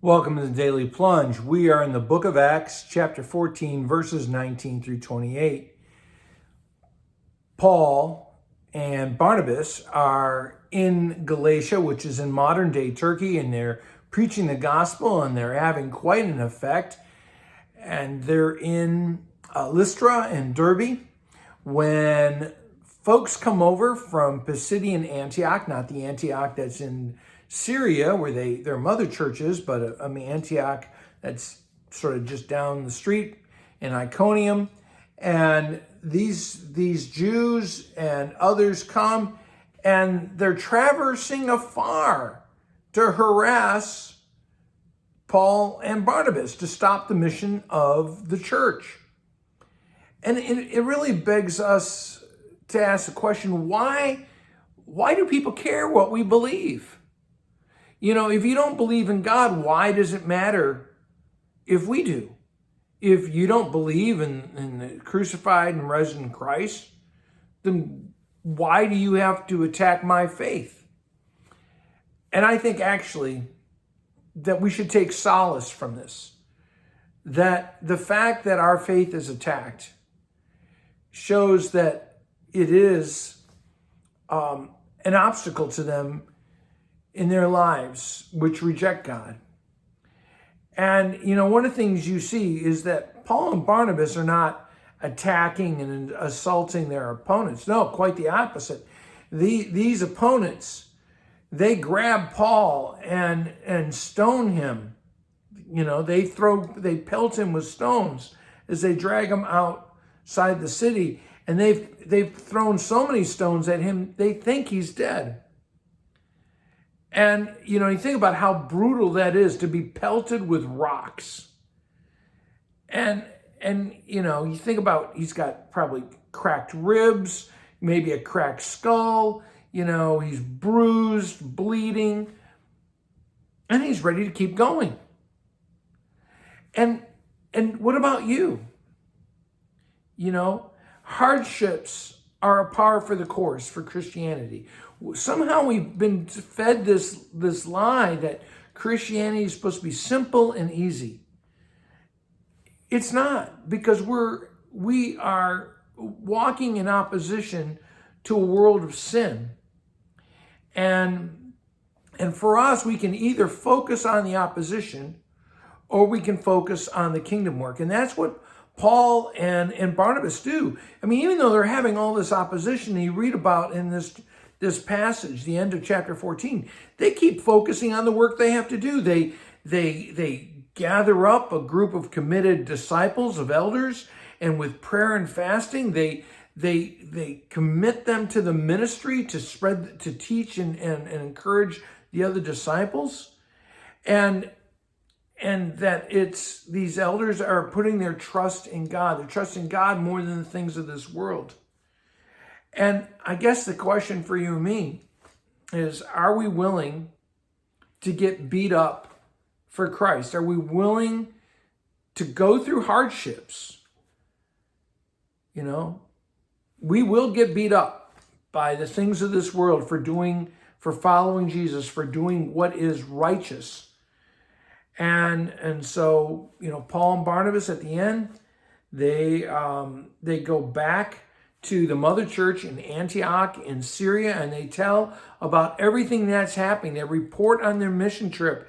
Welcome to the Daily Plunge. We are in the book of Acts, chapter 14, verses 19 through 28. Paul and Barnabas are in Galatia, which is in modern day Turkey, and they're preaching the gospel and they're having quite an effect. And they're in Lystra and Derbe when folks come over from Pisidian Antioch, not the Antioch that's in Syria, where their mother church is, but Antioch that's sort of just down the street in Iconium. And these Jews and others come, and they're traversing afar to harass Paul and Barnabas to stop the mission of the church. And it really begs us to ask the question, why do people care what we believe? You know, if you don't believe in God, why does it matter if we do? If you don't believe in the crucified and risen Christ, then why do you have to attack my faith? And I think actually that we should take solace from this, that the fact that our faith is attacked shows that it is an obstacle to them in their lives, which reject God. And, you know, one of the things you see is that Paul and Barnabas are not attacking and assaulting their opponents. No, quite the opposite. These opponents, they grab Paul and stone him. You know, they pelt him with stones as they drag him outside the city. And they've thrown so many stones at him, they think he's dead. And, you know, you think about how brutal that is to be pelted with rocks. And you know, you think about he's got probably cracked ribs, maybe a cracked skull, you know, he's bruised, bleeding, and he's ready to keep going. And what about you? You know, hardships are a par for the course for Christianity. Somehow we've been fed this lie that Christianity is supposed to be simple and easy. It's not, because we are walking in opposition to a world of sin. And for us, we can either focus on the opposition or we can focus on the kingdom work. And that's what Paul and Barnabas do. I mean, even though they're having all this opposition you read about in this passage, the end of chapter 14, they keep focusing on the work they have to do. They gather up a group of committed disciples, of elders, and with prayer and fasting, they commit them to the ministry to teach and encourage the other disciples. And that these elders are putting their trust in God. They're trusting God more than the things of this world. And I guess the question for you and me is, are we willing to get beat up for Christ? Are we willing to go through hardships? You know, we will get beat up by the things of this world for following Jesus, for doing what is righteous. And so, you know, Paul and Barnabas at the end, they go back to the mother church in Antioch in Syria, and they tell about everything that's happening. They report on their mission trip,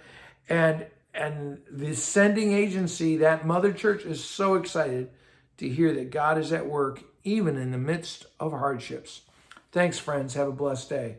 and the sending agency, that mother church, is so excited to hear that God is at work even in the midst of hardships. Thanks, friends. Have a blessed day.